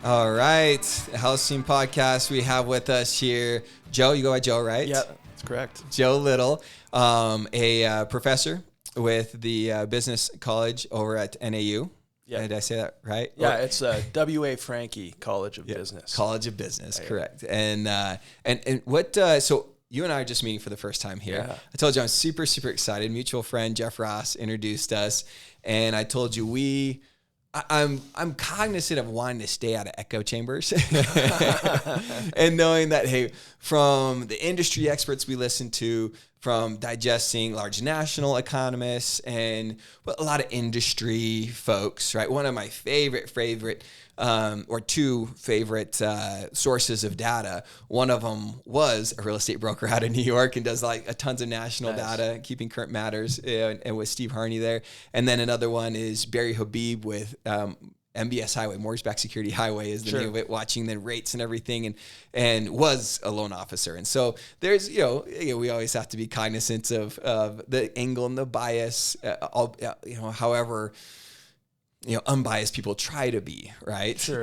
All right, the Hallows Team Podcast. We have with us here Joe. You go by Joe, right? Yeah, that's correct. Joe Little, a professor with the Business College over at NAU. Yeah. Did I say that right? Yeah, it's W.A. Frankie College of Business. College of Business, Yeah. correct. And what? So you and I are just meeting for the first time here. Yeah. I told you I'm super excited. Mutual friend Jeff Ross introduced us, and I told you I'm cognizant of wanting to stay out of echo chambers and knowing that, hey, from the industry experts we listen to, from digesting large national economists and a lot of industry folks, right? One of my favorite or two favorite sources of data. One of them was a real estate broker out of New York and does like a tons of national data, keeping current matters, and with Steve Harney there. And then another one is Barry Habib with MBS Highway, Mortgage-Backed Security Highway is the name of it, watching the rates and everything, and was a loan officer. And so there's, we always have to be cognizant of the angle and the bias, however, unbiased people try to be, right? Sure.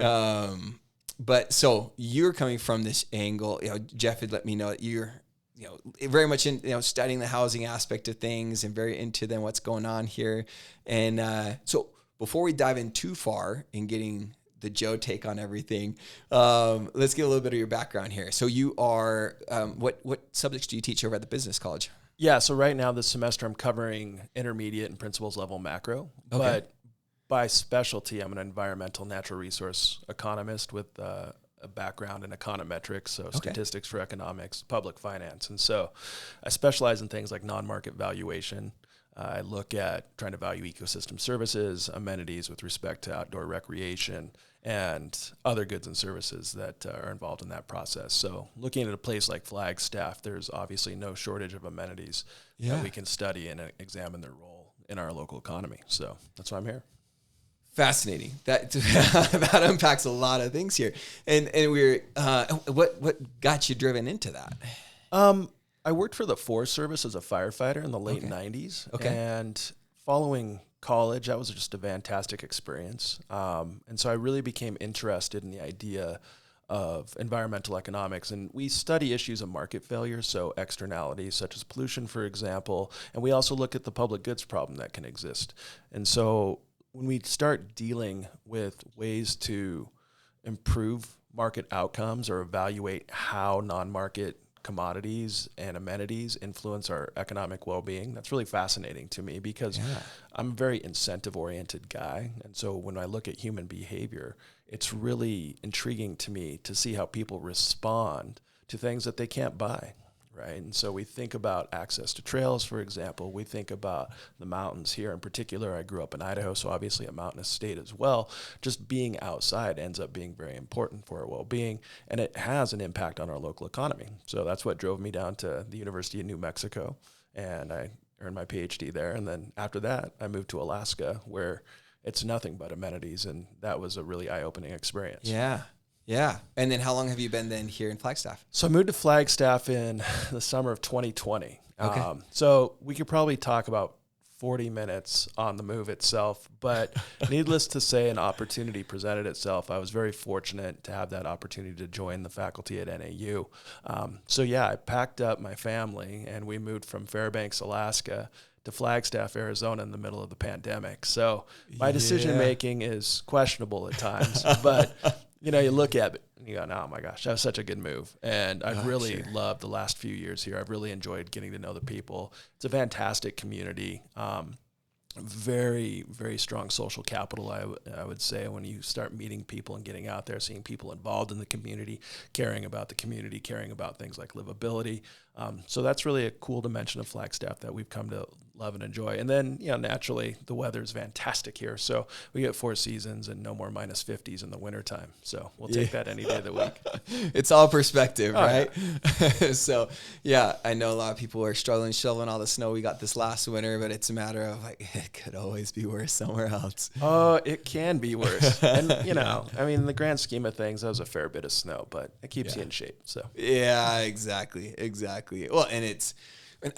But so you're coming from this angle, Jeff had let me know that you're, very much in, studying the housing aspect of things and very into then what's going on here. And so before we dive in too far in getting the Joe take on everything, let's get a little bit of your background here. So you are, what subjects do you teach over at the Business College? Yeah, so right now this semester I'm covering intermediate and principles level macro, but by specialty I'm an environmental natural resource economist with a background in econometrics, so statistics for economics, public finance. And so I specialize in things like non-market valuation. I look at trying to value ecosystem services, amenities with respect to outdoor recreation, and other goods and services that are involved in that process. So looking at a place like Flagstaff, there's obviously no shortage of amenities that we can study and examine their role in our local economy. So that's why I'm here. Fascinating. That unpacks a lot of things here. And we're what got you driven into that? I worked for the Forest Service as a firefighter in the late 90s. And following college, that was just a fantastic experience. And so I really became interested in the idea of environmental economics. And we study issues of market failure, so externalities such as pollution, for example. And we also look at the public goods problem that can exist. And so when we start dealing with ways to improve market outcomes or evaluate how non-market commodities and amenities influence our economic well-being, that's really fascinating to me because I'm a very incentive-oriented guy. And so when I look at human behavior, it's really intriguing to me to see how people respond to things that they can't buy, right? And so we think about access to trails, for example. We think about the mountains here in particular. I grew up in Idaho, so obviously a mountainous state as well. Just being outside ends up being very important for our well-being, and it has an impact on our local economy. So that's what drove me down to the University of New Mexico, and I earned my PhD there. And then after that, I moved to Alaska, where it's nothing but amenities, and that was a really eye-opening experience. Yeah. And then how long have you been then here in Flagstaff? So I moved to Flagstaff in the summer of 2020. So we could probably talk about 40 minutes on the move itself, but needless to say, an opportunity presented itself. I was very fortunate to have that opportunity to join the faculty at NAU. I packed up my family and we moved from Fairbanks, Alaska to Flagstaff, Arizona in the middle of the pandemic. So my decision-making is questionable at times, but you look at it and you go, oh my gosh, that was such a good move. And I've really loved the last few years here. I've really enjoyed getting to know the people. It's a fantastic community. Very, very strong social capital, I would say, when you start meeting people and getting out there, seeing people involved in the community, caring about the community, caring about things like livability. So that's really a cool dimension of Flagstaff that we've come to love and enjoy. And then, naturally, the weather is fantastic here. So we get 4 seasons and no more minus 50s in the wintertime. So we'll take that any day of the week. It's all perspective, right? Yeah. So, I know a lot of people are struggling shoveling all the snow we got this last winter, but it's a matter of it could always be worse somewhere else. Oh, it can be worse. And, in the grand scheme of things, that was a fair bit of snow, but it keeps you in shape. So yeah, exactly. Well, and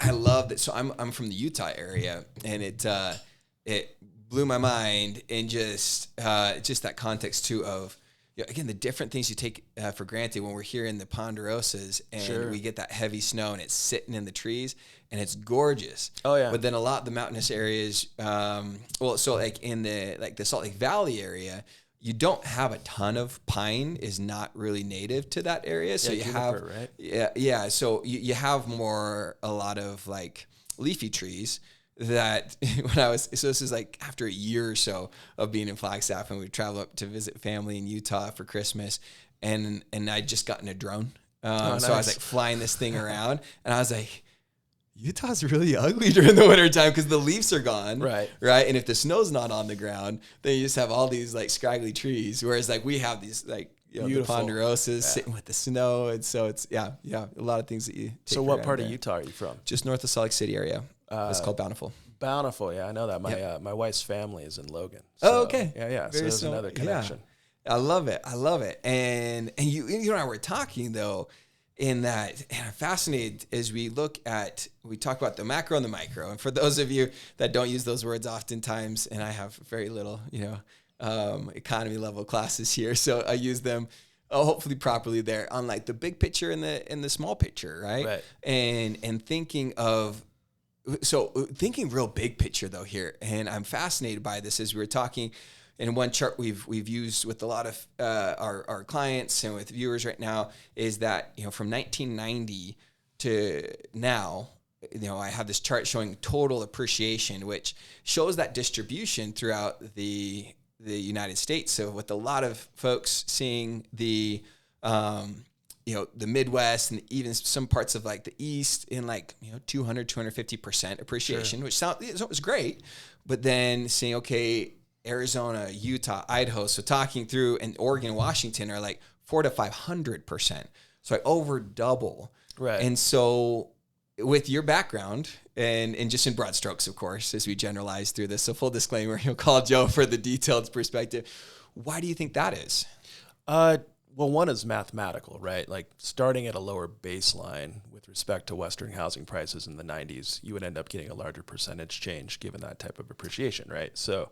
I love that. So I'm from the Utah area, and it blew my mind in just that context too of again, the different things you take for granted when we're here in the Ponderosas and Sure. we get that heavy snow and it's sitting in the trees and it's gorgeous. Oh, yeah. But then a lot of the mountainous areas, so like in the Salt Lake Valley area, you don't have a ton of pine is not really native to that area. So you have, right? Yeah. So you have a lot of like leafy trees that so this is like after a year or so of being in Flagstaff, and we travel up to visit family in Utah for Christmas, and I'd just gotten a drone. Nice. So I was like flying this thing around, and I was like, Utah's really ugly during the winter time because the leaves are gone. Right. And if the snow's not on the ground, then you just have all these like scraggly trees. Whereas like we have these like, the Ponderosas sitting with the snow. And so it's, a lot of things that you take. So what part of Utah are you from? Just north of Salt Lake City area. It's called Bountiful. Bountiful, yeah, I know that. My wife's family is in Logan. So, okay. Yeah. So there's another connection. Yeah. I love it. And you and I were talking though, in that, and I'm fascinated as we talk about the macro and the micro. And for those of you that don't use those words oftentimes, and I have very little, economy level classes here, so I use them hopefully properly there on like the big picture and the small picture, right? And thinking real big picture though here, and I'm fascinated by this as we were talking. And one chart we've used with a lot of our clients and with viewers right now is that from 1990 to now, I have this chart showing total appreciation, which shows that distribution throughout the United States. So with a lot of folks seeing the Midwest and even some parts of like the East in like 200-250% appreciation, which was great, but then seeing Arizona, Utah, Idaho. So talking through, and Oregon, Washington are like 400 to 500%. So I over double. Right. And so with your background and just in broad strokes, of course, as we generalize through this, so full disclaimer, you'll call Joe for the detailed perspective. Why do you think that is? Well, one is mathematical, right? Like starting at a lower baseline with respect to Western housing prices in the 90s, you would end up getting a larger percentage change given that type of appreciation, right? So,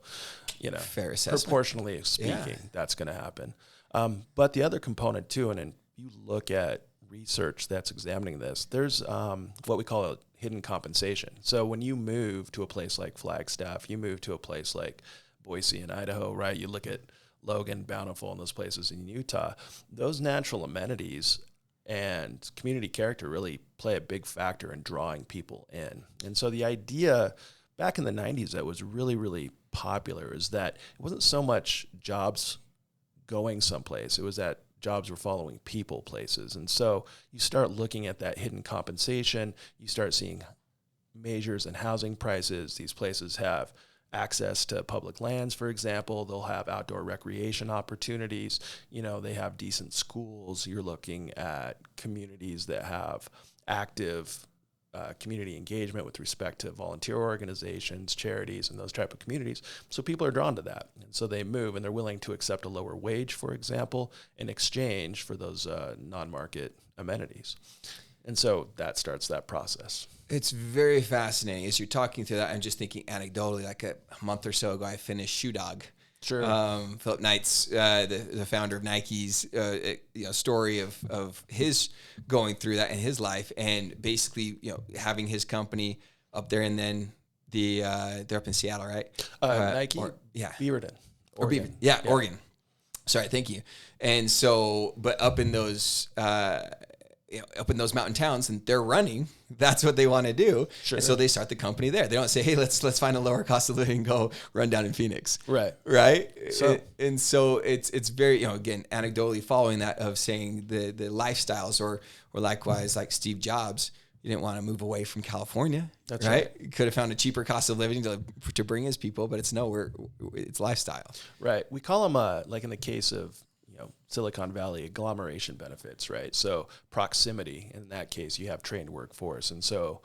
fair assessment. Proportionally speaking, that's going to happen. But the other component too, and you look at research that's examining this, there's what we call a hidden compensation. So when you move to a place like Flagstaff, you move to a place like Boise in Idaho, right? You look at Logan, Bountiful, and those places in Utah, those natural amenities and community character really play a big factor in drawing people in. And so the idea back in the 90s that was really, really popular is that it wasn't so much jobs going someplace, it was that jobs were following people places. And so you start looking at that hidden compensation, you start seeing measures in housing prices. These places have access to public lands, for example. They'll have outdoor recreation opportunities. They have decent schools. You're looking at communities that have active community engagement with respect to volunteer organizations, charities, and those type of communities. So people are drawn to that. And so they move, and they're willing to accept a lower wage, for example, in exchange for those non-market amenities. And so that starts that process. It's very fascinating. As you're talking through that, I'm just thinking anecdotally, like a month or so ago, I finished Shoe Dog. Sure. Philip Knight's, the founder of Nike's, story of his going through that in his life, and basically, having his company up there, and then they're up in Seattle, right? Nike. Beaverton. Oregon. Oregon. Sorry, thank you. And so, but up in those mountain towns, and they're running, that's what they want to do. Sure. And so they start the company there. They don't say, hey, let's find a lower cost of living and go run down in Phoenix. Right. So it's very, again, anecdotally following that of saying the lifestyles or likewise like Steve Jobs, you didn't want to move away from California. That's right. You could have found a cheaper cost of living to bring his people, but it's lifestyle. Right. We call them, like in the case of, Silicon Valley, agglomeration benefits, right? So proximity, in that case, you have trained workforce. And so,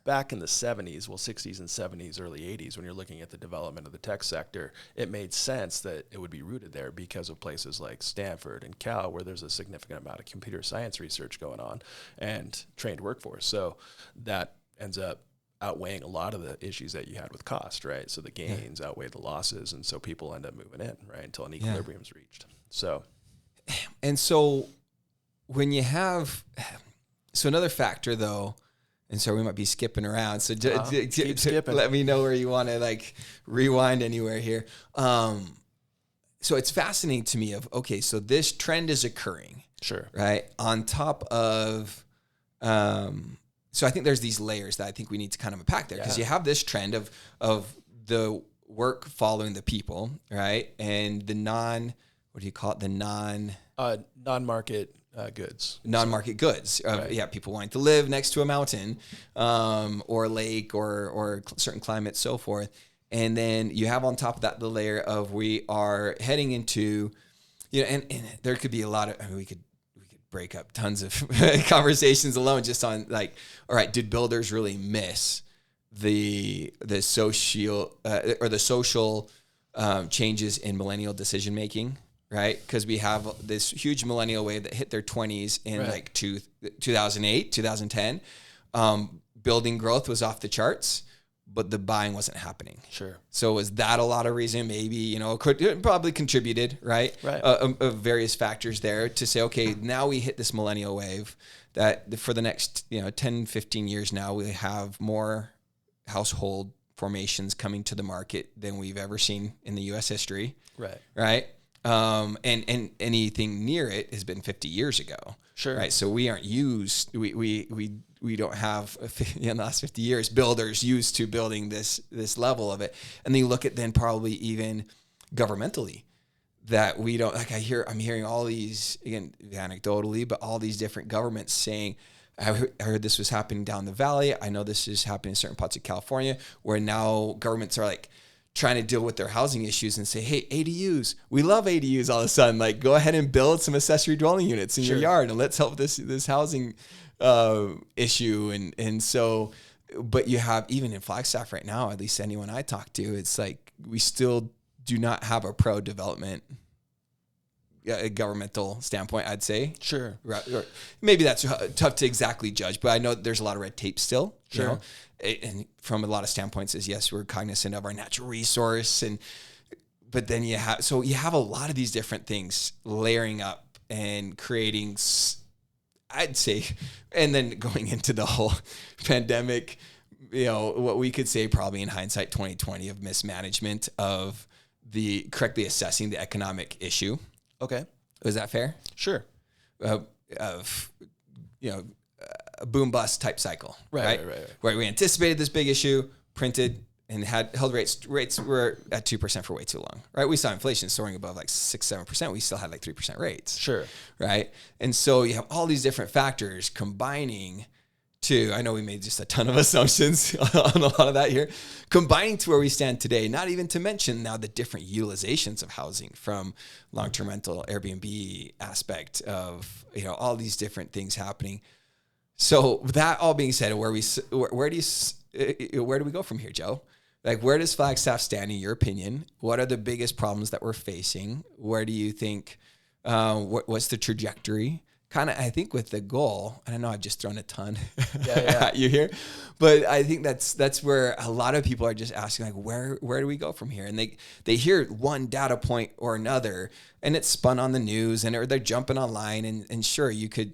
back in the 70s, 60s and 70s, early 80s, when you're looking at the development of the tech sector, it made sense that it would be rooted there because of places like Stanford and Cal, where there's a significant amount of computer science research going on and trained workforce. So that ends up outweighing a lot of the issues that you had with cost, right? So the gains outweigh the losses, and so people end up moving in, right, until an equilibrium is reached. So And so when you have, so another factor though, and so we might be skipping around. So keep skipping. Let me know where you want to like rewind anywhere here. So it's fascinating to me of, okay, so this trend is occurring. Sure. Right. On top of, so I think there's these layers that I think we need to kind of unpack there, because you have this trend of the work following the people, right? And the what do you call it? The non-market goods. Non-market goods. Right. Yeah, people wanting to live next to a mountain or a lake or certain climates, so forth. And then you have on top of that the layer of we are heading into, and there could be a lot of, I mean, we could break up tons of conversations alone just on like, all right, did builders really miss the social or the social changes in millennial decision making, right? Because we have this huge millennial wave that hit their 20s in like 2008, 2010. Building growth was off the charts, but the buying wasn't happening. Sure. So was that a lot of reason? Maybe, it probably contributed, right? Right. Of various factors there to say, okay, now we hit this millennial wave that for the next, 10, 15 years now, we have more household formations coming to the market than we've ever seen in the U.S. history. Right. Right. And anything near it has been 50 years ago. Sure. Right. So we aren't used, we don't have in the last 50 years builders used to building this level of it. And then you look at then probably even governmentally that we don't, like I'm hearing all these, again, anecdotally, but all these different governments saying, I heard this was happening down the valley. I know this is happening in certain parts of California where now governments are like trying to deal with their housing issues and say, hey, ADUs, we love ADUs all of a sudden. Like, go ahead and build some accessory dwelling units in your yard and let's help this housing issue. And so, but you have, even in Flagstaff right now, at least anyone I talk to, it's like we still do not have a pro-development governmental standpoint, I'd say. Sure. Or maybe that's tough to exactly judge, but I know there's a lot of red tape still. Sure. And from a lot of standpoints is, yes, we're cognizant of our natural resource. But then you have a lot of these different things layering up and creating, I'd say, and then going into the whole pandemic, what we could say probably in hindsight 2020 of mismanagement of the correctly assessing the economic issue. Okay. Was that fair? Sure. A boom bust type cycle. Right. Where we anticipated this big issue, printed, and held rates were at 2% for way too long. Right. We saw inflation soaring above like 6-7%. We still had like 3% rates. Sure. Right. And so you have all these different factors combining to, I know we made just a ton of assumptions on a lot of that here, combining to where we stand today, not even to mention now the different utilizations of housing from long-term rental, Airbnb aspect of, all these different things happening. So that all being said, where do we go from here, Joe? Like, where does Flagstaff stand in your opinion? What are the biggest problems that we're facing? Where do you think, what's the trajectory? Kind of, I think with the goal, and I know I've just thrown a ton at you here, but I think that's where a lot of people are just asking, like, where do we go from here? And they hear one data point or another, and it's spun on the news, or they're jumping online, and sure, you could,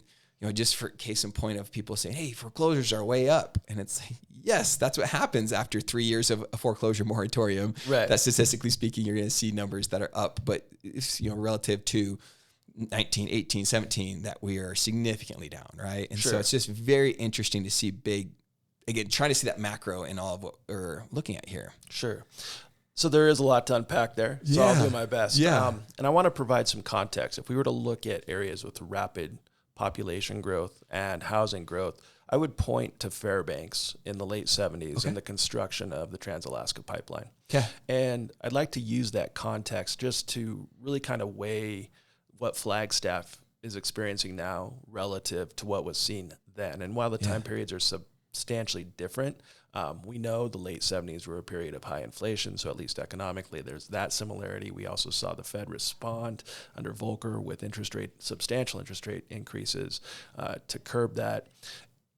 just for case in point of people saying, hey, foreclosures are way up, and it's like, yes, that's what happens after 3 years of a foreclosure moratorium. Right. That statistically speaking, you're going to see numbers that are up, but it's, relative to 19, 18, 17, that we are significantly down, right? And so it's just very interesting to see trying to see that macro in all of what we're looking at here. Sure. So there is a lot to unpack there, so I'll do my best. Yeah. And I want to provide some context. If we were to look at areas with rapid population growth and housing growth, I would point to Fairbanks in the late 70s and the construction of the Trans-Alaska Pipeline. Okay. And I'd like to use that context just to really kind of weigh what Flagstaff is experiencing now relative to what was seen then. And while the time periods are substantially different, we know the late 70s were a period of high inflation, so at least economically there's that similarity. We also saw the Fed respond under Volcker with substantial interest rate increases to curb that.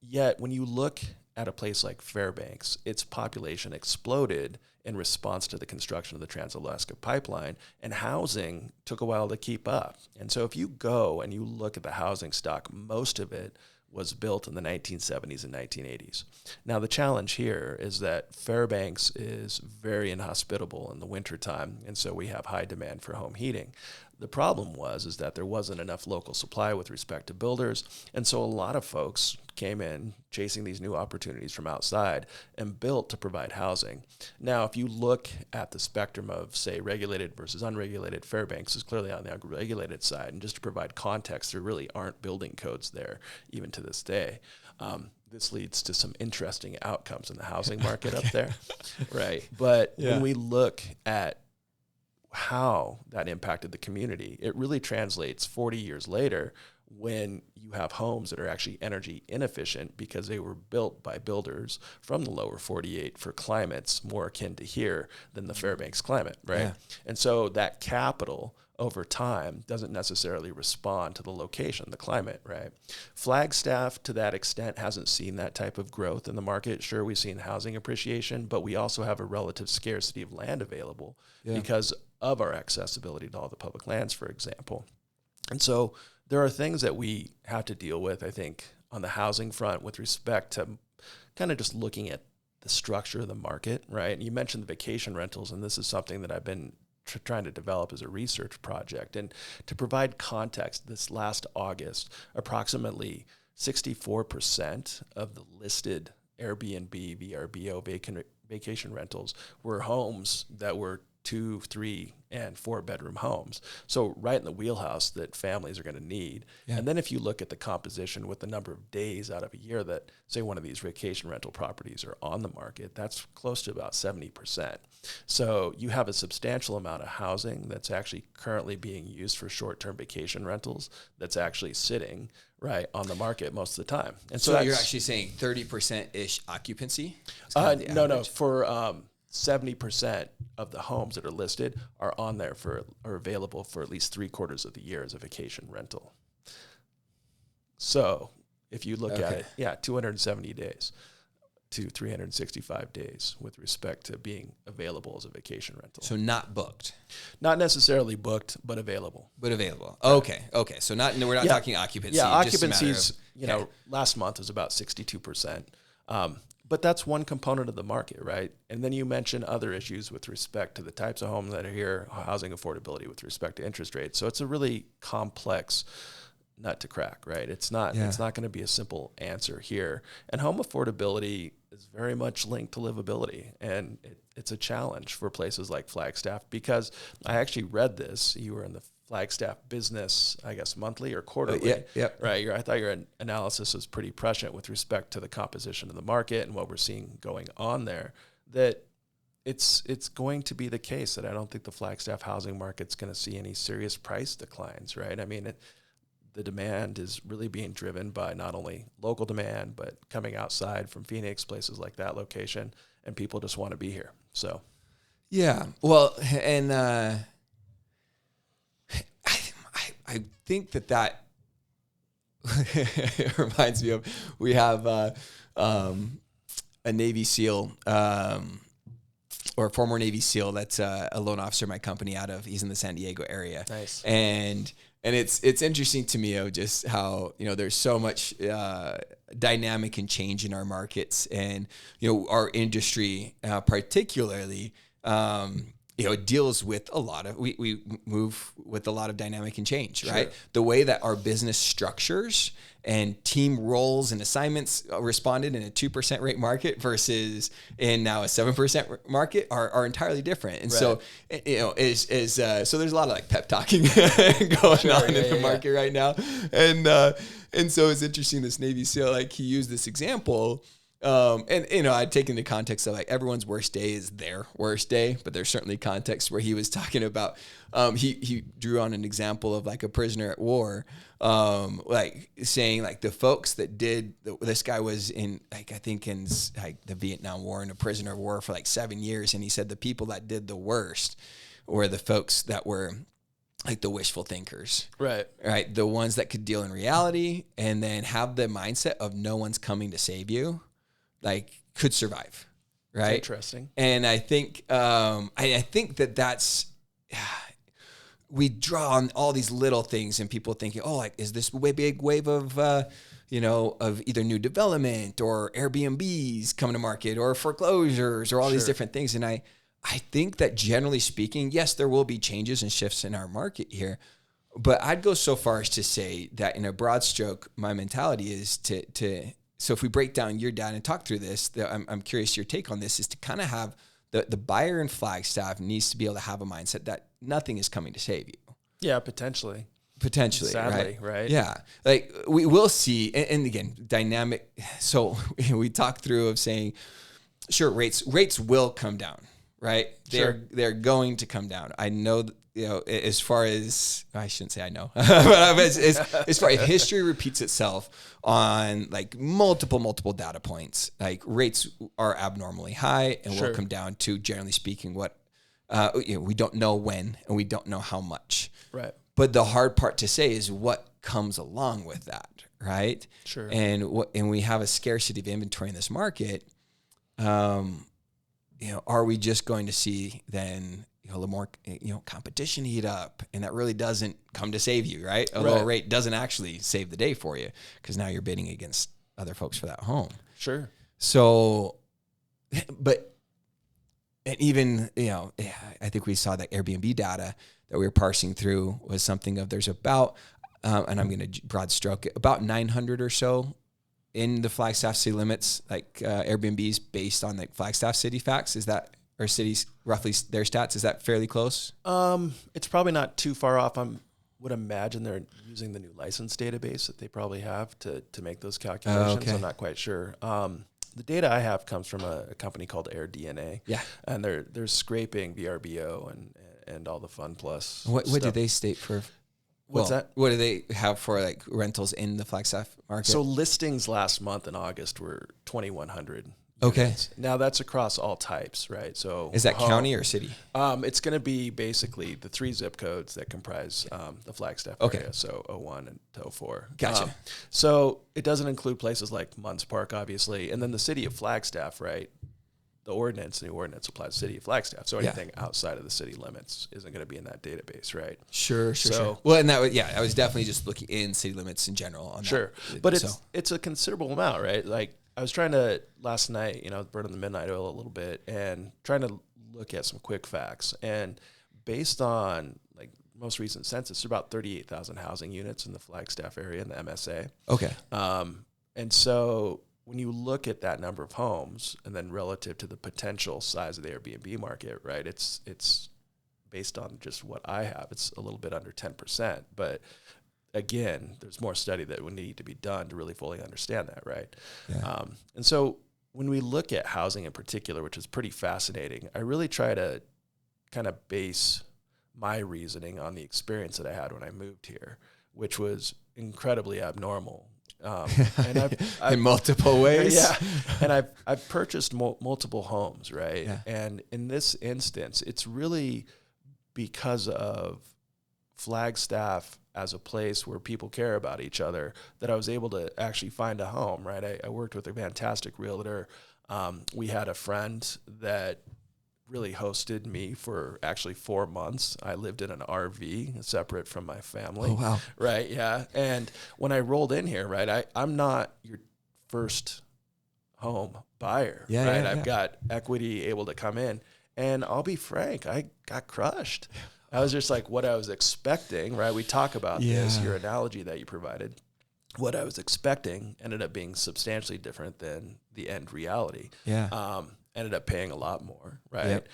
Yet when you look at a place like Fairbanks, its population exploded in response to the construction of the Trans-Alaska Pipeline, and housing took a while to keep up. And so if you go and you look at the housing stock, most of it was built in the 1970s and 1980s. Now, the challenge here is that Fairbanks is very inhospitable in the wintertime, and so we have high demand for home heating. The problem is that there wasn't enough local supply with respect to builders, and so a lot of folks came in chasing these new opportunities from outside and built to provide housing. Now, if you look at the spectrum of, say, regulated versus unregulated, Fairbanks is clearly on the regulated side. And just to provide context, there really aren't building codes there, even to this day. This leads to some interesting outcomes in the housing market up there, right? But when we look at how that impacted the community, it really translates 40 years later when you have homes that are actually energy inefficient because they were built by builders from the lower 48 for climates more akin to here than the Fairbanks climate, right? Yeah. And so that capital over time doesn't necessarily respond to the location, the climate, right? Flagstaff, to that extent, hasn't seen that type of growth in the market. Sure, we've seen housing appreciation, but we also have a relative scarcity of land available because of our accessibility to all the public lands, for example. And so there are things that we have to deal with, I think, on the housing front with respect to kind of just looking at the structure of the market, right? And you mentioned the vacation rentals, and this is something that I've been trying to develop as a research project. And to provide context, this last August, approximately 64% of the listed Airbnb, VRBO vacation rentals were homes that were 2, 3, and 4 bedroom homes. So right in the wheelhouse that families are going to need. Yeah. And then if you look at the composition with the number of days out of a year that, say, one of these vacation rental properties are on the market, that's close to about 70%. So you have a substantial amount of housing that's actually currently being used for short-term vacation rentals that's actually sitting right on the market most of the time. And so you're actually saying 30%-ish occupancy? No, for 70% of the homes that are listed are on there are available for at least 3/4 of the year as a vacation rental. So if you look at it, 270 days to 365 days with respect to being available as a vacation rental. So not booked. Not necessarily booked, but available. Okay. So we're not talking occupancy. Yeah, occupancies, last month was about 62%. But that's one component of the market, right? And then you mentioned other issues with respect to the types of homes that are here, housing affordability with respect to interest rates. So it's a really complex nut to crack, right? It's not going to be a simple answer here. And home affordability is very much linked to livability. And it's a challenge for places like Flagstaff because I actually read this. You were in the Flagstaff business, I guess, monthly or quarterly, right? I thought your analysis was pretty prescient with respect to the composition of the market and what we're seeing going on there, that it's going to be the case that I don't think the Flagstaff housing market's going to see any serious price declines, right? I mean, the demand is really being driven by not only local demand, but coming outside from Phoenix, places like that location, and people just want to be here. So, yeah, well, and I think that reminds me of, we have a Navy SEAL, or a former Navy SEAL that's a loan officer in my company he's in the San Diego area. Nice. And it's interesting to me, just how, there's so much dynamic and change in our markets, and, our industry particularly, it deals with a lot of, we move with a lot of dynamic and change, right? Sure. The way that our business structures and team roles and assignments responded in a 2% rate market versus in now a 7% market are entirely different. And so, so there's a lot of like pep talking going on in the market right now. And so it's interesting, this Navy SEAL, like, he used this example. I'd taken the context of, like, everyone's worst day is their worst day, but there's certainly context where he was talking about, he drew on an example of, like, a prisoner at war, like, saying, like, the folks that this guy was in, like, I think in, like, the Vietnam War, and a prisoner of war for like 7 years. And he said the people that did the worst were the folks that were, like, the wishful thinkers, right? The ones that could deal in reality and then have the mindset of no one's coming to save you, like, could survive, right? Interesting. And I think I think that's we draw on all these little things, and people thinking, oh, like, is this big wave of of either new development or Airbnbs coming to market or foreclosures or all these different things. And I think that generally speaking, yes, there will be changes and shifts in our market here, but I'd go so far as to say that in a broad stroke, my mentality is to so if we break down your data and talk through this, I'm curious your take on this, is to kind of have the buyer in Flagstaff needs to be able to have a mindset that nothing is coming to save you. Yeah, potentially, Sadly, right? Yeah. Like we will see, and again, dynamic. So we talked through of saying, sure, rates will come down, right? They're going to come down. I know, as far as, I shouldn't say I know, but as far as history repeats itself on like multiple data points, like rates are abnormally high and will come down to, generally speaking, what we don't know when and we don't know how much. Right. But the hard part to say is what comes along with that, right? Sure. And we have a scarcity of inventory in this market. Are we just going to see then a little more competition heat up, and that really doesn't come to save you, right? A lower rate doesn't actually save the day for you, because now you're bidding against other folks for that home. Sure. So, but and even I think we saw that Airbnb data that we were parsing through was something of there's about, and I'm going to broad stroke it, about 900 or so in the Flagstaff city limits, like Airbnbs based on like Flagstaff city facts. Is that, or cities roughly their stats? Is that fairly close? It's probably not too far off. Would imagine they're using the new license database that they probably have to make those calculations. Okay. I'm not quite sure. The data I have comes from a company called AirDNA. Yeah. And they're scraping VRBO and all the Fun Plus. What did they state for? What's that? What do they have for like rentals in the Flagstaff market? So listings last month in August were 2,100. Okay. Units. Now that's across all types, right? So is that county or city? It's going to be basically the 3 zip codes that comprise the Flagstaff area. So 01 and 04. Gotcha. So it doesn't include places like Munns Park, obviously, and then the city of Flagstaff, right? The new ordinance applies to the city of Flagstaff. So anything outside of the city limits isn't going to be in that database, right? Sure. Well, and I was definitely just looking in city limits in general on that. But it's a considerable amount, right? Like I was trying to last night, burn on the midnight oil a little bit and trying to look at some quick facts. And based on like most recent census, there's about 38,000 housing units in the Flagstaff area in the MSA. Okay. And so when you look at that number of homes and then relative to the potential size of the Airbnb market, right, it's based on just what I have, it's a little bit under 10%. But again, there's more study that would need to be done to really fully understand that, right? Yeah. And so when we look at housing in particular, which is pretty fascinating, I really try to kind of base my reasoning on the experience that I had when I moved here, which was incredibly abnormal. And I've in multiple ways. Yeah. And I've purchased multiple homes, right? Yeah. And in this instance, it's really because of Flagstaff as a place where people care about each other that I was able to actually find a home, right? I worked with a fantastic realtor. We had a friend that really hosted me for actually 4 months. I lived in an RV separate from my family. Oh, wow. Right. Yeah. And when I rolled in here, right, I'm not your first home buyer. Yeah, right. Yeah, I've got equity able to come in, and I'll be frank, I got crushed. I was just like what I was expecting, right? We talk about this, your analogy that you provided. What I was expecting ended up being substantially different than the end reality. Yeah. Ended up paying a lot more, right? Yep.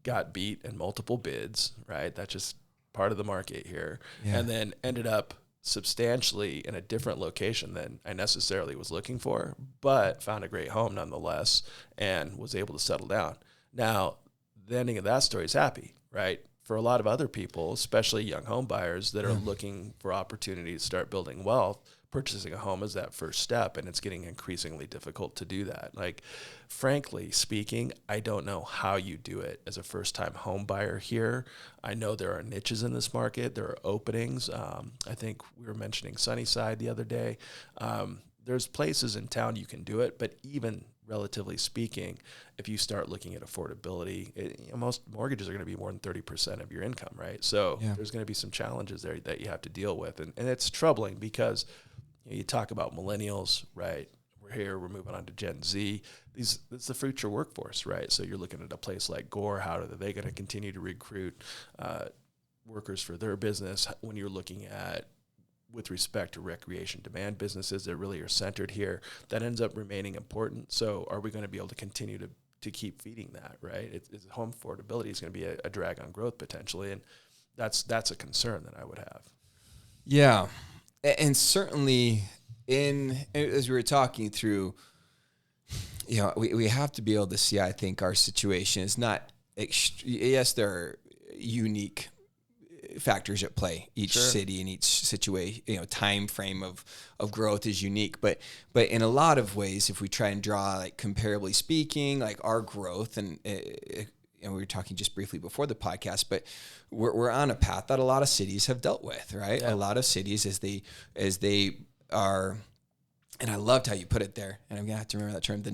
Got beat in multiple bids, right? That's just part of the market here. Yeah. And then ended up substantially in a different location than I necessarily was looking for, but found a great home nonetheless and was able to settle down. Now, the ending of that story is happy, right? For a lot of other people, especially young home buyers that are looking for opportunities to start building wealth, purchasing a home is that first step, and it's getting increasingly difficult to do that. Like, frankly speaking, I don't know how you do it as a first-time home buyer here. I know there are niches in this market. There are openings. I think we were mentioning Sunnyside the other day. There's places in town you can do it, but even relatively speaking, if you start looking at affordability, most mortgages are going to be more than 30% of your income, right? So there's going to be some challenges there that you have to deal with. And it's troubling because you talk about millennials, right? We're moving on to Gen Z. It's the future workforce, right? So you're looking at a place like Gore. How are they going to continue to recruit workers for their business when you're looking at, with respect to recreation demand businesses that really are centered here, that ends up remaining important. So are we going to be able to continue to keep feeding that, right? It's home affordability is going to be a drag on growth potentially, and that's a concern that I would have. Yeah, and certainly as we were talking through, we have to be able to see, I think, our situation is not, yes, there are unique factors at play. Each city and each situation, time frame of growth is unique. But in a lot of ways, if we try and draw, like, comparably speaking, like our growth, and we were talking just briefly before the podcast, but we're on a path that a lot of cities have dealt with, right? Yeah. A lot of cities as they are, and I loved how you put it there, and I'm gonna have to remember that term, the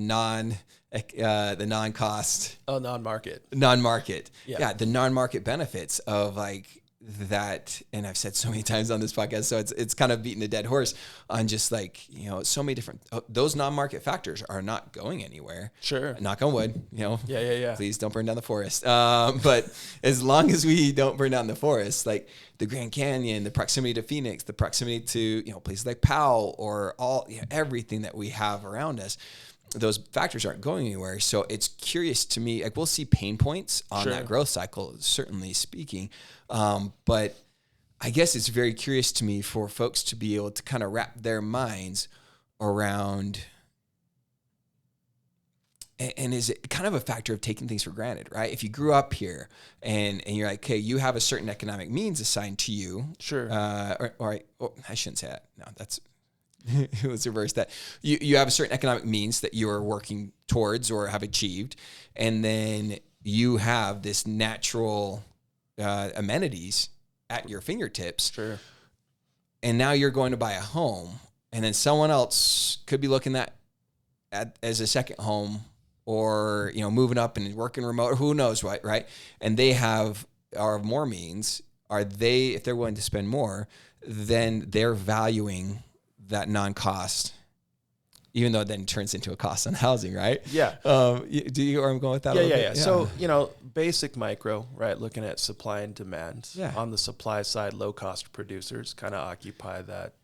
non-cost. Oh, non-market. Yeah, the non-market benefits of, like, that, and I've said so many times on this podcast, so it's kind of beating a dead horse on just, like, so many different, those non-market factors are not going anywhere. Sure. Knock on wood, Yeah. Please don't burn down the forest. But as long as we don't burn down the forest, like the Grand Canyon, the proximity to Phoenix, the proximity to, places like Powell, or all, everything that we have around us, those factors aren't going anywhere. So it's curious to me, like, we'll see pain points on that growth cycle, certainly speaking. But I guess it's very curious to me for folks to be able to kind of wrap their minds around, and is it kind of a factor of taking things for granted, right? If you grew up here and you're like, okay, you have a certain economic means assigned to you. Sure. Or I shouldn't say that. No, that's, let's reverse that. You have a certain economic means that you are working towards or have achieved, and then you have this natural amenities at your fingertips. Sure. And now you're going to buy a home, and then someone else could be looking at as a second home, or moving up and working remote, or who knows what, right? And they have more means. If they're willing to spend more, then they're valuing that non-cost, even though it then turns into a cost on housing, right? Yeah. Do you know where I'm going with that? Yeah. So, basic micro, right? Looking at supply and demand. Yeah. On the supply side, low-cost producers kind of occupy that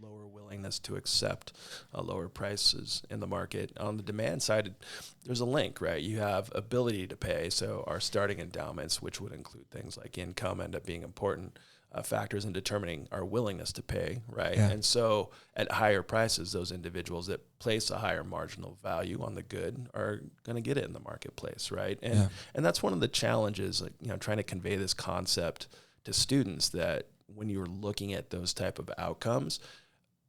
lower willingness to accept lower prices in the market. On the demand side, there's a link, right? You have ability to pay. So our starting endowments, which would include things like income, end up being important factors in determining our willingness to pay, right? Yeah. And so at higher prices, those individuals that place a higher marginal value on the good are going to get it in the marketplace, right? And that's one of the challenges, like, trying to convey this concept to students, that when you're looking at those type of outcomes,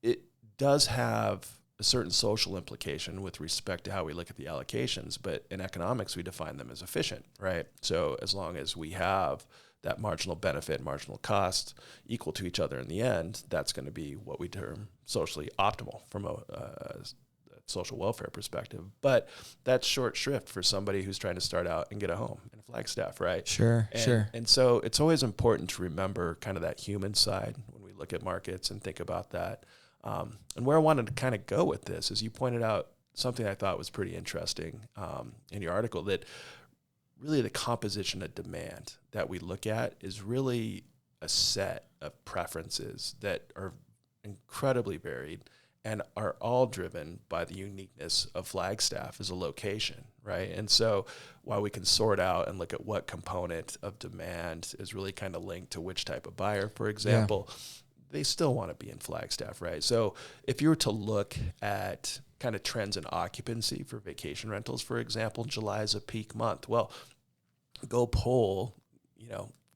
it does have a certain social implication with respect to how we look at the allocations, but in economics, we define them as efficient, right? So as long as we have that marginal benefit, marginal cost equal to each other in the end, that's going to be what we term socially optimal from a social welfare perspective. But that's short shrift for somebody who's trying to start out and get a home in Flagstaff, right? Sure. And so it's always important to remember kind of that human side when we look at markets and think about that. And where I wanted to kind of go with this is, you pointed out something I thought was pretty interesting in your article, that really the composition of demand that we look at is really a set of preferences that are incredibly varied and are all driven by the uniqueness of Flagstaff as a location, right? And so while we can sort out and look at what component of demand is really kind of linked to which type of buyer, for example, they still want to be in Flagstaff, right? So if you were to look at kind of trends in occupancy for vacation rentals, for example, July is a peak month. Well, go poll,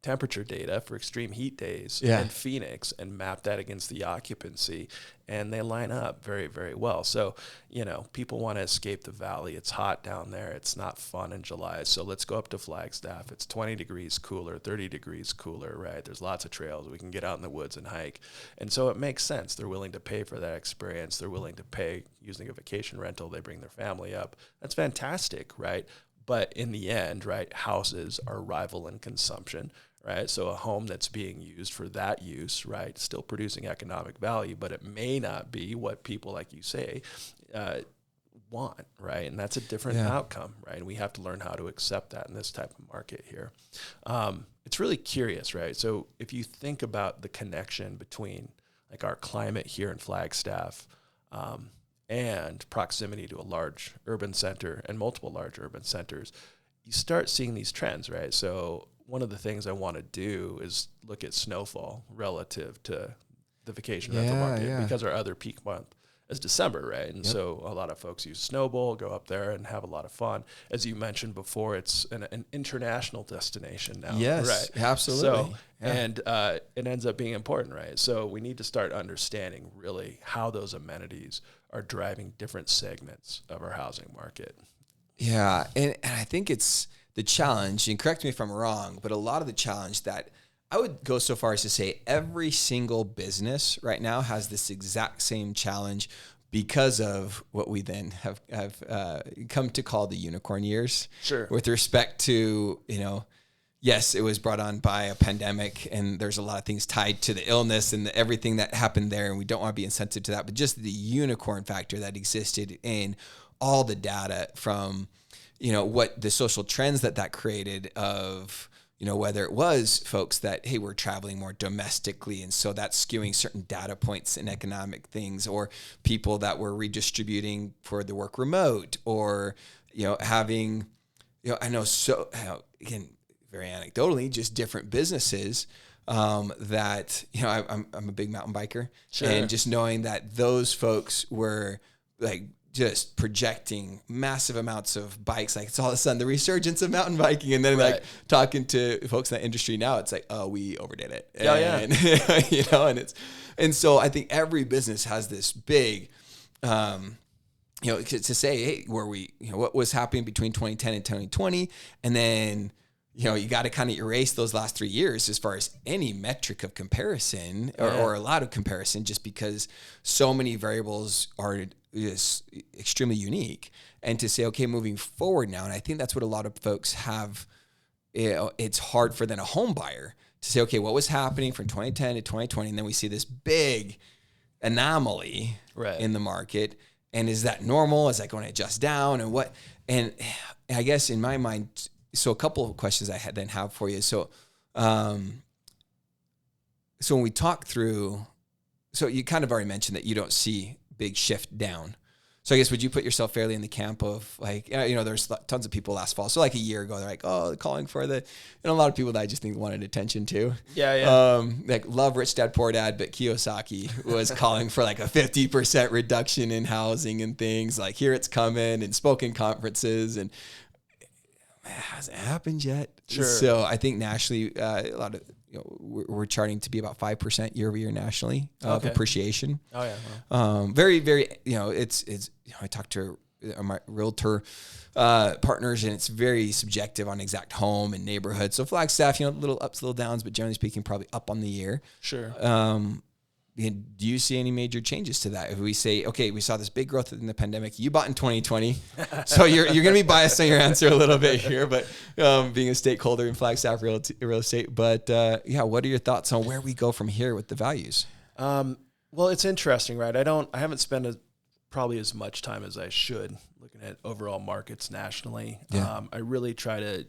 temperature data for extreme heat days in Phoenix and map that against the occupancy, and they line up very, very well. So, people want to escape the valley. It's hot down there. It's not fun in July. So let's go up to Flagstaff. It's 20 degrees cooler, 30 degrees cooler, right? There's lots of trails. We can get out in the woods and hike. And so it makes sense. They're willing to pay for that experience. They're willing to pay using a vacation rental. They bring their family up. That's fantastic, right? But in the end, right, houses are rival in consumption, right? So a home that's being used for that use, right, still producing economic value, but it may not be what people, like you say, want, right? And that's a different outcome, right? And we have to learn how to accept that in this type of market here. It's really curious, right? So if you think about the connection between like our climate here in Flagstaff, and proximity to a large urban center and multiple large urban centers, you start seeing these trends, right? So one of the things I want to do is look at snowfall relative to the vacation rental market because our other peak month is December, right? And so a lot of folks use Snowball, go up there and have a lot of fun. As you mentioned before, it's an international destination now. Yes, right? absolutely. So, and it ends up being important, right? So we need to start understanding really how those amenities are driving different segments of our housing market. Yeah, and I think it's the challenge, and correct me if I'm wrong, but a lot of the challenge that I would go so far as to say every single business right now has this exact same challenge because of what we then have come to call the unicorn years. Sure. With respect to, yes, it was brought on by a pandemic, and there's a lot of things tied to the illness and everything that happened there, and we don't want to be insensitive to that, but just the unicorn factor that existed in all the data from, what the social trends that created of, whether it was folks that, hey, we're traveling more domestically, and so that's skewing certain data points in economic things, or people that were redistributing for the work remote, or, having, I know, so, again, very anecdotally, just different businesses that, I'm a big mountain biker. Sure. And just knowing that those folks were like just projecting massive amounts of bikes, like it's all of a sudden the resurgence of mountain biking. And then like talking to folks in that industry now, it's like, oh, we overdid it. And, and so I think every business has this big, to say, hey, were we, what was happening between 2010 and 2020, and then, you got to kind of erase those last 3 years as far as any metric of comparison or a lot of comparison, just because so many variables are just extremely unique. And to say, okay, moving forward now, and I think that's what a lot of folks have, it's hard for then a home buyer to say, okay, what was happening from 2010 to 2020, and then we see this big anomaly in the market. And is that normal? Is that going to adjust down? And what? And I guess in my mind, so a couple of questions I have for you. So, so when we talk through, so you kind of already mentioned that you don't see big shift down. So I guess, would you put yourself fairly in the camp of like, there's tons of people last fall. So like a year ago, they're like, oh, they're calling for and a lot of people that I just think wanted attention too. Like love Rich Dad Poor Dad, but Kiyosaki was calling for like a 50% reduction in housing and things like here it's coming, and spoken conferences, and it hasn't happened yet. Sure. So I think nationally, a lot of, we're charting to be about 5% year over year nationally of appreciation. Oh yeah. Very, very, it's, I talked to my realtor partners, and it's very subjective on exact home and neighborhood. So Flagstaff, little ups, little downs, but generally speaking, probably up on the year. Sure. Do you see any major changes to that? If we say, okay, we saw this big growth in the pandemic, you bought in 2020, so you're going to be biased on your answer a little bit here, but being a stakeholder in Flagstaff real estate. But what are your thoughts on where we go from here with the values? Well, it's interesting, right? I haven't spent probably as much time as I should looking at overall markets nationally. Yeah. I really try to.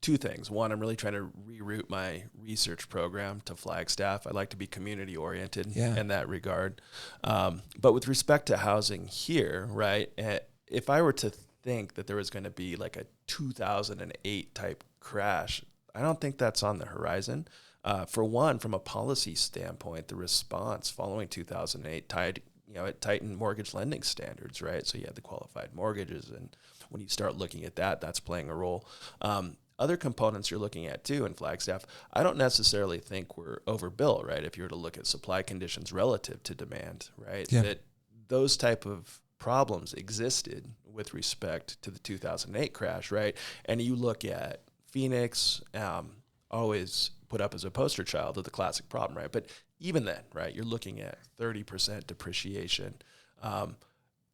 Two things. One, I'm really trying to reroute my research program to Flagstaff. I like to be community oriented in that regard. But with respect to housing here, right, if I were to think that there was going to be like a 2008 type crash, I don't think that's on the horizon. For one, from a policy standpoint, the response following 2008 it tightened mortgage lending standards, right? So you had the qualified mortgages, and when you start looking at that, that's playing a role. other components you're looking at too in Flagstaff, I don't necessarily think we're overbuilt, right? If you were to look at supply conditions relative to demand, right? Yeah. That those type of problems existed with respect to the 2008 crash, right? And you look at Phoenix, always put up as a poster child of the classic problem, right? But even then, right, you're looking at 30% depreciation.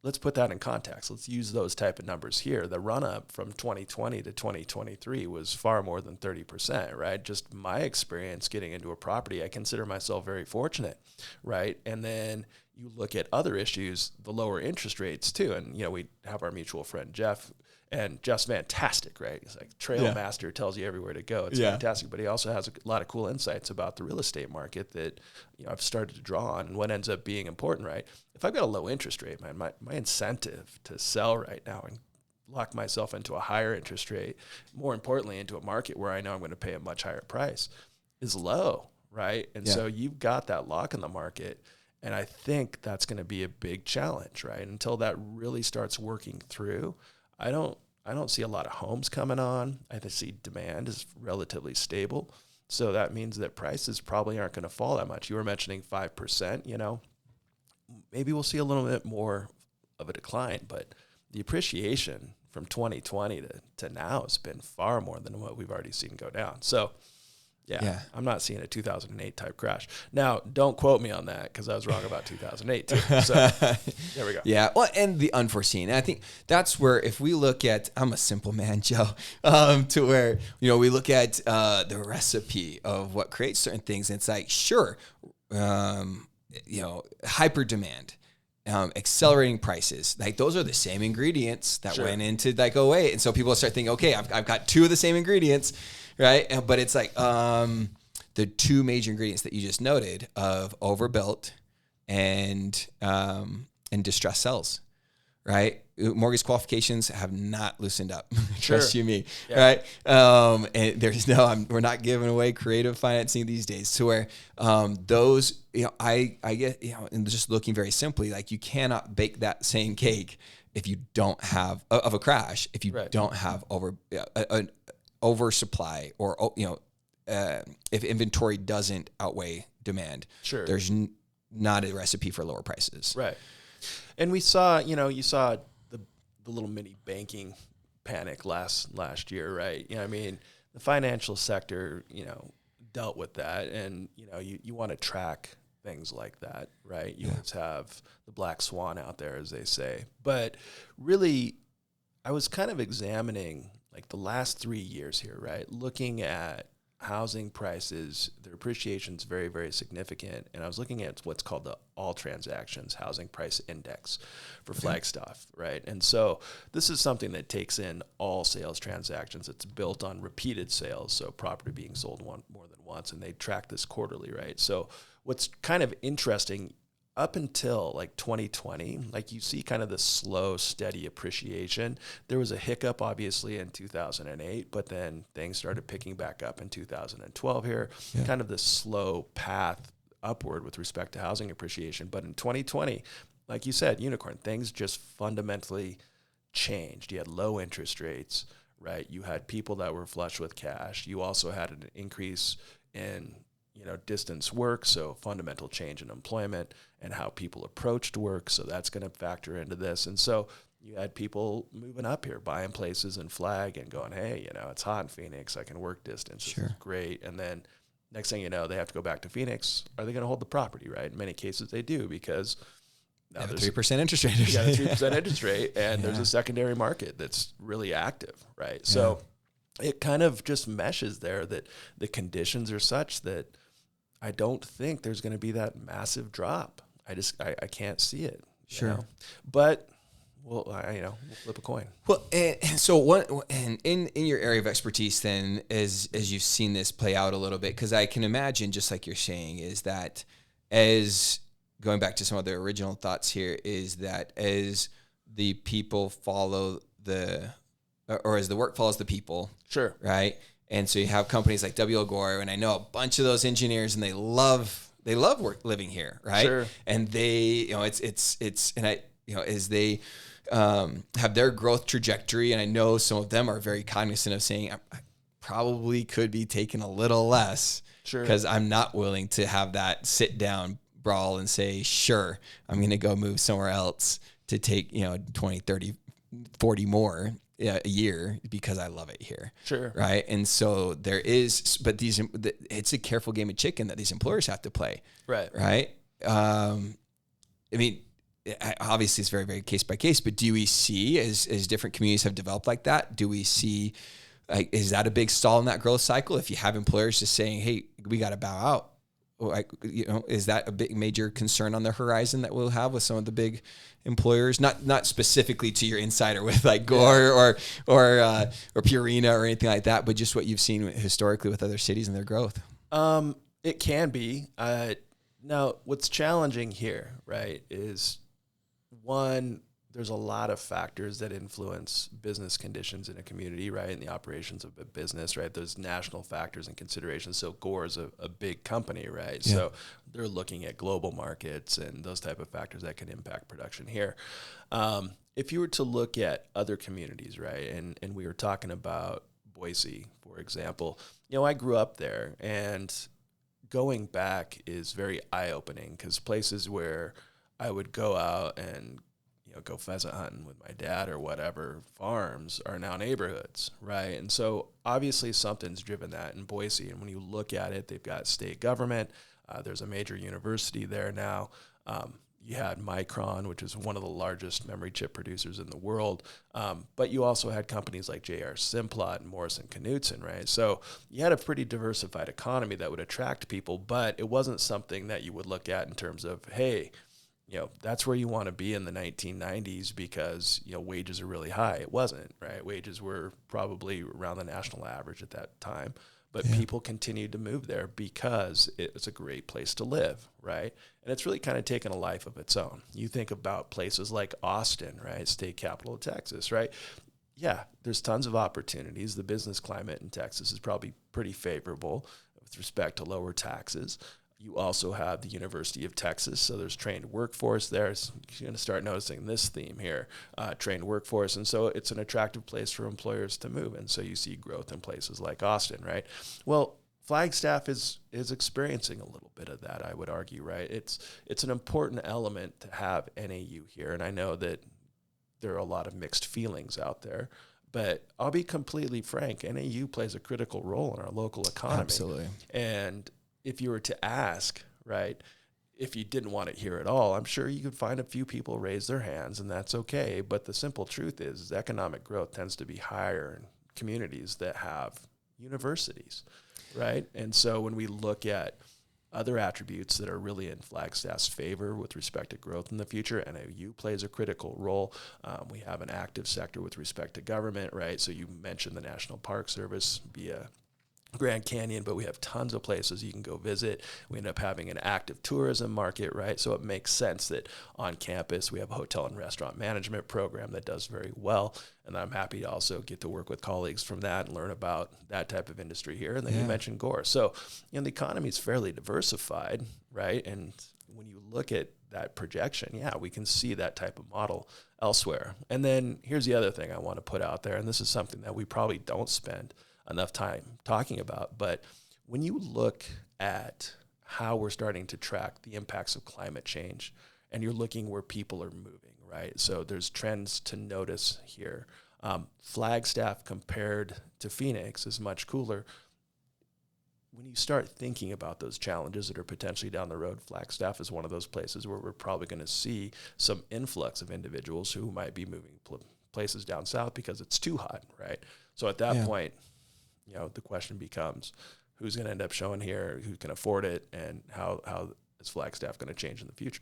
Let's put that in context. Let's use those type of numbers here. The run-up from 2020 to 2023 was far more than 30%, right? Just my experience getting into a property, I consider myself very fortunate, right? And then you look at other issues, the lower interest rates too. And, you know, we have our mutual friend, Jeff, and Jeff's fantastic, right? He's like trail master, tells you everywhere to go. It's fantastic. But he also has a lot of cool insights about the real estate market that, you know, I've started to draw on and what ends up being important, right? If I've got a low interest rate, man, my incentive to sell right now and lock myself into a higher interest rate, more importantly, into a market where I know I'm going to pay a much higher price, is low, right? And so you've got that lock in the market. And I think that's going to be a big challenge, right? Until that really starts working through, I don't see a lot of homes coming on. I see demand is relatively stable. So that means that prices probably aren't going to fall that much. You were mentioning 5%, you know, maybe we'll see a little bit more of a decline, but the appreciation from 2020 to now has been far more than what we've already seen go down. So yeah, I'm not seeing a 2008 type crash. Now, don't quote me on that because I was wrong about 2008 too. So there we go. Yeah, well, and the unforeseen. And I think that's where if we look at, I'm a simple man, Joe, to where, you know, we look at the recipe of what creates certain things. And it's like, sure, you know, hyper demand. Accelerating prices, like those are the same ingredients that went into like 08. And so people start thinking, okay, I've got two of the same ingredients, right? But it's like the two major ingredients that you just noted of overbuilt and distressed sales, right? Mortgage qualifications have not loosened up. Trust you me, right? And there's we're not giving away creative financing these days to where those, you know, I get, you know, and just looking very simply, like you cannot bake that same cake if you don't have of a crash, if you don't have an oversupply or, you know, if inventory doesn't outweigh demand, there's not a recipe for lower prices. Right. And we saw, you know, you saw the little mini banking panic last year, right? You know, I mean, the financial sector, you know, dealt with that, and you know, you want to track things like that, right? You always have the black swan out there, as they say. But really, I was kind of examining like the last 3 years here, right? Looking at housing prices, their appreciation is very, very significant. And I was looking at what's called the all transactions housing price index for Flagstaff, right? And so this is something that takes in all sales transactions. It's built on repeated sales, so property being sold more than once, and they track this quarterly, right? So what's kind of interesting, up until like 2020, like you see kind of the slow, steady appreciation. There was a hiccup, obviously, in 2008, but then things started picking back up in 2012 here, kind of this slow path upward with respect to housing appreciation. But in 2020, like you said, unicorn, things just fundamentally changed. You had low interest rates, right? You had people that were flush with cash. You also had an increase in, you know, distance work, so fundamental change in employment and how people approached work. So that's going to factor into this. And so you had people moving up here, buying places in Flag and going, hey, you know, it's hot in Phoenix. I can work distance. This is great. And then next thing you know, they have to go back to Phoenix. Are they going to hold the property, right? In many cases they do, because now there's 3% interest rate. You got a 3% interest rate, and there's a secondary market that's really active, right? So it kind of just meshes there that the conditions are such that I don't think there's going to be that massive drop. I can't see it. You know? But we'll flip a coin. Well, and so in your area of expertise, then, as you've seen this play out a little bit, because I can imagine, just like you're saying, is that as going back to some of the original thoughts here, is that as the people follow or as the work follows the people, right? And so you have companies like W.L. Gore, and I know a bunch of those engineers, and they love living here, right? And they, you know, it's and I, you know, as they have their growth trajectory, and I know some of them are very cognizant of saying, probably could be taking a little less, Sure. because I'm not willing to have that sit down brawl and say, sure, I'm going to go move somewhere else to take, 20, 30, 40 more a year because I love it here. Sure. Right. And so there is, but it's a careful game of chicken that these employers have to play. Right. Right. I mean, obviously it's very, very case by case, but do we see as different communities have developed like that? Do we see, like, is that a big stall in that growth cycle? If you have employers just saying, hey, we got to bow out, like, is that a big major concern on the horizon that we'll have with some of the big employers? Not specifically to your insider with like Gore or Purina or anything like that, but just what you've seen historically with other cities and their growth. It can be. Now, what's challenging here, right, is one, there's a lot of factors that influence business conditions in a community, right, and the operations of a business, right? There's national factors and considerations. So Gore is a big company, right? Yeah. So they're looking at global markets and those type of factors that can impact production here. If you were to look at other communities, right, and we were talking about Boise, for example, I grew up there, and going back is very eye-opening, because places where I would go out and go pheasant hunting with my dad or whatever, farms are now neighborhoods, right? And so obviously something's driven that in Boise. And when you look at it, they've got state government. There's a major university there now. You had Micron, which is one of the largest memory chip producers in the world. But you also had companies like J.R. Simplot and Morrison Knudsen, right? So you had a pretty diversified economy that would attract people, but it wasn't something that you would look at in terms of, hey, that's where you want to be in the 1990s because, wages are really high. It wasn't, right? Wages were probably around the national average at that time, but people continued to move there because it was a great place to live, right? And it's really kind of taken a life of its own. You think about places like Austin, right? State capital of Texas, right? Yeah, there's tons of opportunities. The business climate in Texas is probably pretty favorable with respect to lower taxes. You also have the University of Texas, so there's trained workforce there. So you're going to start noticing this theme here, trained workforce. And so it's an attractive place for employers to move. And so you see growth in places like Austin, right? Well, Flagstaff is experiencing a little bit of that, I would argue, right? It's an important element to have NAU here. And I know that there are a lot of mixed feelings out there. But I'll be completely frank, NAU plays a critical role in our local economy. Absolutely. And if you were to ask, right, if you didn't want it here at all, I'm sure you could find a few people raise their hands, and that's okay. But the simple truth is economic growth tends to be higher in communities that have universities, right? And so when we look at other attributes that are really in Flagstaff's favor with respect to growth in the future, NAU plays a critical role. We have an active sector with respect to government, right? So you mentioned the National Park Service via Grand Canyon, but we have tons of places you can go visit. We end up having an active tourism market, right? So it makes sense that on campus we have a hotel and restaurant management program that does very well. And I'm happy to also get to work with colleagues from that and learn about that type of industry here. And then you mentioned Gore. So, the economy is fairly diversified, right? And when you look at that projection, we can see that type of model elsewhere. And then here's the other thing I want to put out there, and this is something that we probably don't spend enough time talking about, but when you look at how we're starting to track the impacts of climate change and you're looking where people are moving, right? So there's trends to notice here. Flagstaff compared to Phoenix is much cooler. When you start thinking about those challenges that are potentially down the road, Flagstaff is one of those places where we're probably going to see some influx of individuals who might be moving places down south because it's too hot, right? So at that point, the question becomes, who's going to end up showing here, who can afford it, and how is Flagstaff going to change in the future?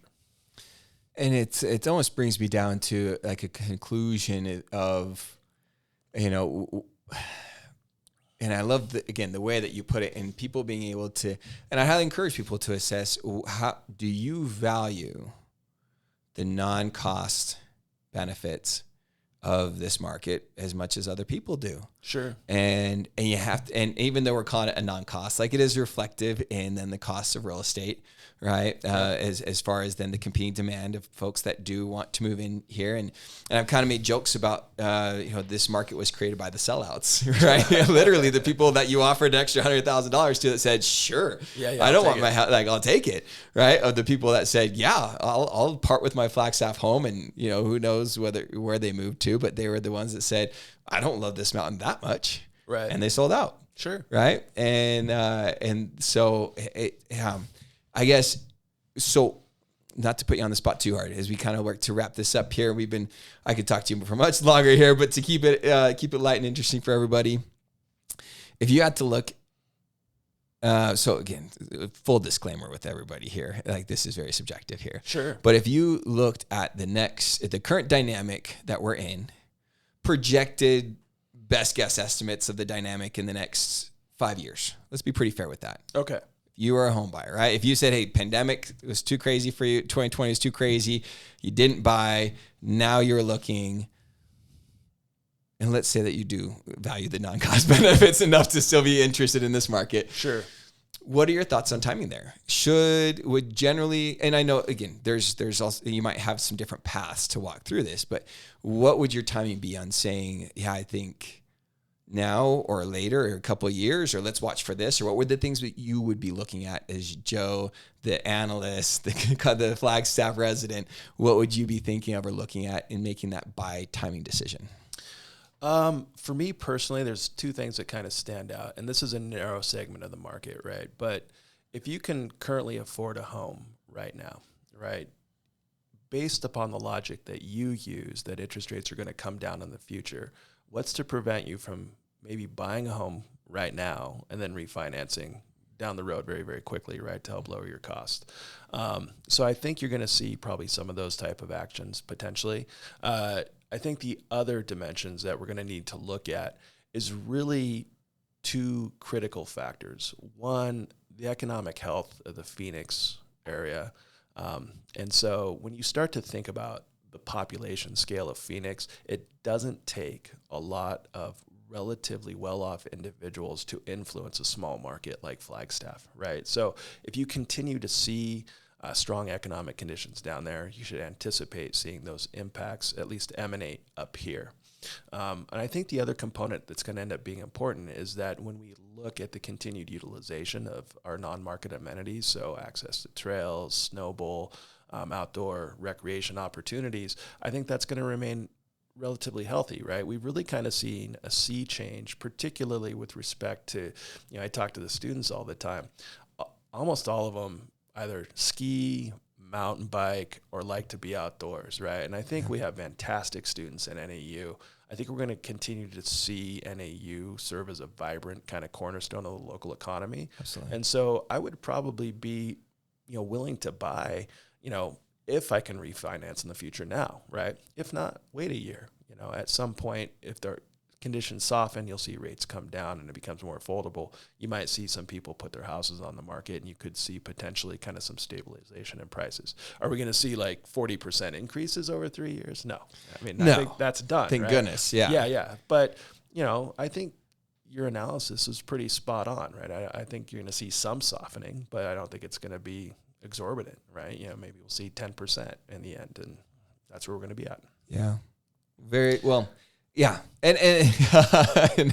And it almost brings me down to like a conclusion of, and I love the way that you put it, and people being able to, and I highly encourage people to assess, how do you value the non-cost benefits of this market as much as other people do? Sure. And you have to, and even though we're calling it a non-cost, like it is reflective in then the costs of real estate, right? As far as then the competing demand of folks that do want to move in here. And I've kind of made jokes about, this market was created by the sellouts, right? Literally the people that you offered an extra $100,000 to that said, sure, I don't want my house, like I'll take it, right? Of the people that said, yeah, I'll part with my Flagstaff home, and who knows where they moved to, but they were the ones that said, I don't love this mountain that much. Right. And they sold out. Sure. Right. And so I guess, so not to put you on the spot too hard as we kind of work to wrap this up here. I could talk to you for much longer here, but to keep it light and interesting for everybody. If you had to look, so again, full disclaimer with everybody here, like this is very subjective here. Sure. But if you looked at the current dynamic that we're in, projected best guess estimates of the dynamic in the next 5 years. Let's be pretty fair with that. Okay. If you were a home buyer, right? If you said, hey, pandemic was too crazy for you, 2020 was too crazy, you didn't buy, now you're looking, and let's say that you do value the non-cost benefits enough to still be interested in this market. Sure. What are your thoughts on timing there? Would generally, and I know again, there's also, you might have some different paths to walk through this, but what would your timing be on saying, yeah, I think now or later or a couple of years, or let's watch for this, or what were the things that you would be looking at as Joe, the analyst, the Flagstaff resident? What would you be thinking of or looking at in making that buy timing decision? For me personally, there's two things that kind of stand out, and this is a narrow segment of the market, right? But if you can currently afford a home right now, right, based upon the logic that you use, that interest rates are going to come down in the future, what's to prevent you from maybe buying a home right now and then refinancing down the road very, very quickly, right, to help lower your cost? So I think you're going to see probably some of those type of actions potentially. I think the other dimensions that we're going to need to look at is really two critical factors. One, the economic health of the Phoenix area. And so when you start to think about the population scale of Phoenix, it doesn't take a lot of relatively well-off individuals to influence a small market like Flagstaff, right? So if you continue to see strong economic conditions down there, you should anticipate seeing those impacts at least emanate up here. And I think the other component that's going to end up being important is that when we look at the continued utilization of our non-market amenities, so access to trails, snow bowl, outdoor recreation opportunities, I think that's going to remain relatively healthy, right? We've really kind of seen a sea change, particularly with respect to, I talk to the students all the time. Almost all of them either ski, mountain bike, or like to be outdoors, right? And I think we have fantastic students at NAU. I think we're going to continue to see NAU serve as a vibrant kind of cornerstone of the local economy. Absolutely. And so I would probably be, willing to buy, if I can refinance in the future now, right? If not, wait a year. At some point, if the conditions soften, you'll see rates come down and it becomes more affordable. You might see some people put their houses on the market, and you could see potentially kind of some stabilization in prices. Are we going to see like 40% increases over 3 years? No. I mean, no. I think that's done. Thank goodness. Yeah. Yeah. But, I think your analysis is pretty spot on, right? I think you're going to see some softening, but I don't think it's going to be exorbitant, right? Maybe we'll see 10% in the end, and that's where we're going to be at. Yeah. Very well. Yeah. And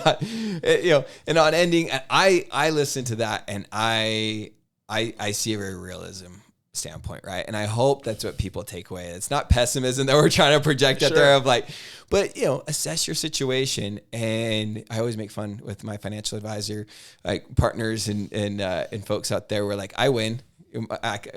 not, and on ending, I listen to that and I see a very realism standpoint, right? And I hope that's what people take away. It's not pessimism that we're trying to project out there of like, but assess your situation. And I always make fun with my financial advisor, like partners and folks out there where like, I win.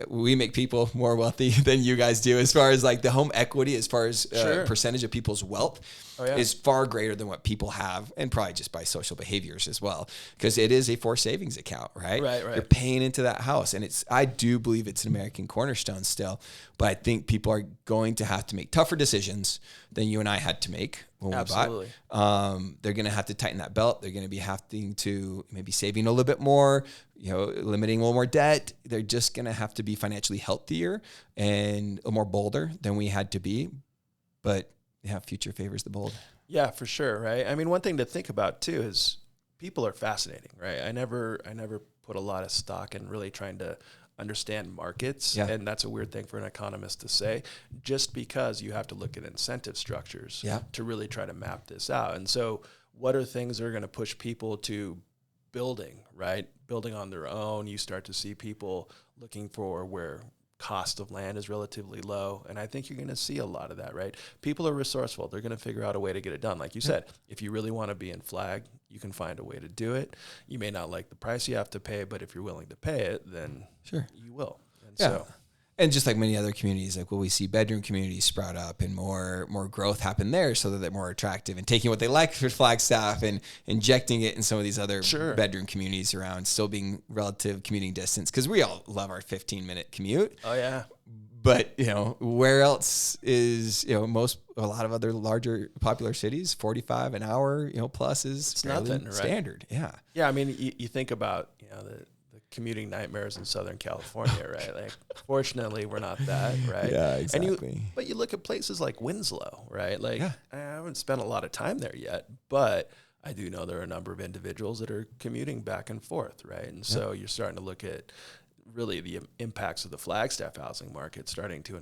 We make people more wealthy than you guys do as far as like the home equity, as far as percentage of people's wealth is far greater than what people have, and probably just by social behaviors as well, because it is a forced savings account, right? Right. You're paying into that house, and I do believe it's an American cornerstone still, but I think people are going to have to make tougher decisions than you and I had to make when we bought. They're going to have to tighten that belt. They're going to be having to maybe saving a little bit more, limiting a little more debt. They're just going to have to be financially healthier and a little more bolder than we had to be. But yeah, future favors the bold. Yeah, for sure. Right. I mean, one thing to think about too is people are fascinating, right? I never put a lot of stock in really trying to understand markets. Yeah. And that's a weird thing for an economist to say, just because you have to look at incentive structures to really try to map this out. And so what are things that are going to push people to building, right? Building on their own. You start to see people looking for where cost of land is relatively low. And I think you're going to see a lot of that, right? People are resourceful. They're going to figure out a way to get it done. Like you said, if you really want to be in Flag, you can find a way to do it. You may not like the price you have to pay, but if you're willing to pay it, then you will. And so, and just like many other communities, like we see bedroom communities sprout up and more growth happen there so that they're more attractive, and taking what they like for Flagstaff and injecting it in some of these other bedroom communities around, still being relative commuting distance. Because we all love our 15-minute commute. Oh, yeah. But, where else is, a lot of other larger popular cities, 45 an hour, plus is it's nothing, right? Standard. Yeah. Yeah. I mean, you think about, the commuting nightmares in Southern California, right? Like, fortunately, we're not that, right? Yeah, exactly. But you look at places like Winslow, right? Like, I haven't spent a lot of time there yet, but I do know there are a number of individuals that are commuting back and forth, right? And so you're starting to look at really the impacts of the Flagstaff housing market starting to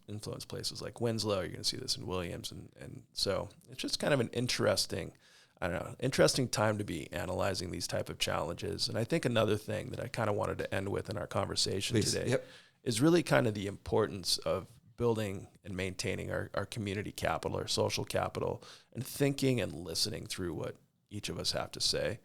influence places like Winslow. You're going to see this in Williams. And so it's just kind of an interesting time to be analyzing these type of challenges. And I think another thing that I kind of wanted to end with in our conversation today is really kind of the importance of building and maintaining our community capital, our social capital, and thinking and listening through what each of us have to say.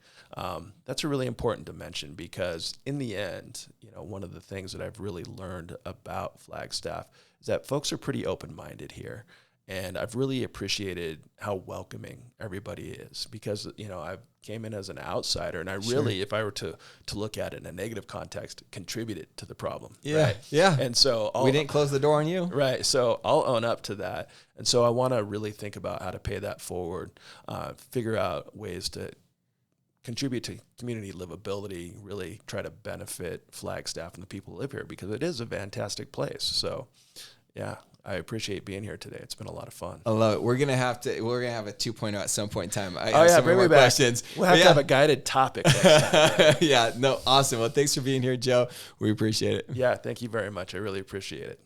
That's a really important dimension, because in the end, one of the things that I've really learned about Flagstaff is that folks are pretty open-minded here. And I've really appreciated how welcoming everybody is, because, I came in as an outsider, and I really, if I were to look at it in a negative context, contributed to the problem. Yeah. Right? Yeah. And so we didn't close the door on you. Right. So I'll own up to that. And so I want to really think about how to pay that forward, figure out ways to contribute to community livability, really try to benefit Flagstaff and the people who live here, because it is a fantastic place. So, yeah. I appreciate being here today. It's been a lot of fun. I love it. We're gonna have a 2.0 at some point in time. Bring me back. Questions. We'll have to have a guided topic next time. Yeah, no, awesome. Well, thanks for being here, Joe. We appreciate it. Yeah, thank you very much. I really appreciate it.